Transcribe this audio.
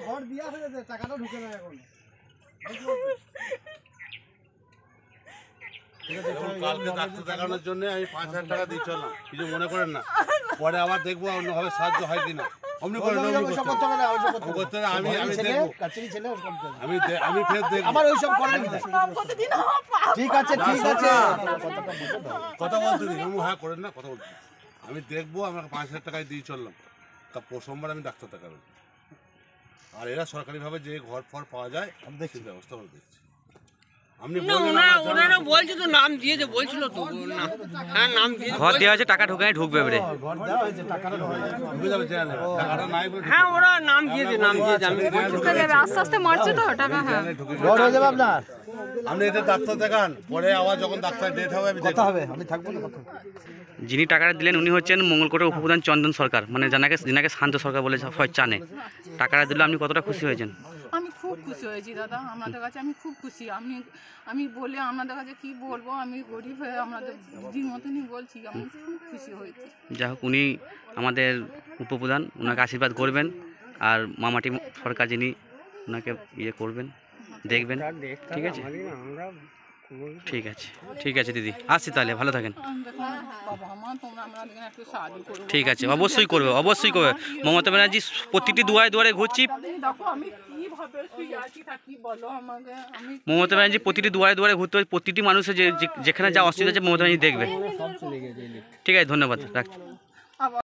ঘর দিয়া হয়েছে, টাকাটা ঢুকে না এখন। কালকে ডাক্তার দেখানোর জন্য আমি 5,000 টাকা দিয়ে চললাম, কিছু মনে করেন না। পরে আবার দেখবো অন্যভাবে সাহায্য হয় কিনা। অমনি করে আমি ফের দেখবো। ঠিক আছে কথা বলতে দিন, হ্যাঁ করেন না, কথা বলতে দিন। আমি দেখবো, আমাকে 5,000 টাকায় দিয়ে চললাম, তা সোমবার আমি ডাক্তার দেখাবেন। আর এরা সরকারিভাবে যে ঘর ফর পাওয়া যায় আমি দেখছি, ব্যবস্থা করে দিচ্ছি। ওনারা বলছে তো, নাম দিয়েছে বলছিল তো, হ্যাঁ নাম দিয়েছে, ঘর দেওয়া হয়েছে, টাকা ঢুকে ঢুকবে এবারে। হ্যাঁ ওরা নাম দিয়েছে, আমি আস্তে আস্তে মারছে তো টাকা। হ্যাঁ আপনার আপনি এটা ডাক্তার দেখান, পরে আবার যখন ডাক্তার ডেট হবে কথা হবে, আমি থাকবো না কথা। যিনি টাকাটা দিলেন উনি হচ্ছেন মঙ্গলকোটের উপপ্রধান চন্দন সরকার, মানে যেনাকে শান্ত সরকার বলে সবাই জানে। টাকাটা দিলে আপনি কতটা খুশি হয়েছেন? আমি খুব খুশি হয়েছি দাদা, আপনাদের কাছে আমি খুব খুশি। আমি বলে আপনাদের কাছে কি বলবো, আমি গরিব হয়ে আপনাদের দিদির মতনই বলছি, আমি খুব খুশি হয়েছি। যাই হোক, উনি আমাদের উপপ্রধান, ওনাকে আশীর্বাদ করবেন। আর মামাটি সরকার যিনি ওনাকে ইয়ে করবেন, দেখবেন। ঠিক আছে, ঠিক আছে, ঠিক আছে দিদি, আসছি তাহলে, ভালো থাকেন। বাবা মা তোমরা আমাদের একটু সাহায্য করো। ঠিক আছে, অবশ্যই করবে, অবশ্যই করবে। মমতা ব্যানার্জি প্রতিটি দুয়ারে দুয়ারে ঘুরছি। দেখো আমি কিভাবে শুয়ে আছি থাকি বলো আমাকে। মমতা ব্যানার্জি প্রতিটি দুয়ারে দুয়ারে ঘুরতে হবে, প্রতিটি মানুষের যেখানে যা অসুবিধা আছে মমতা ব্যানার্জি দেখবে। ঠিক আছে, ধন্যবাদ, রাখছি।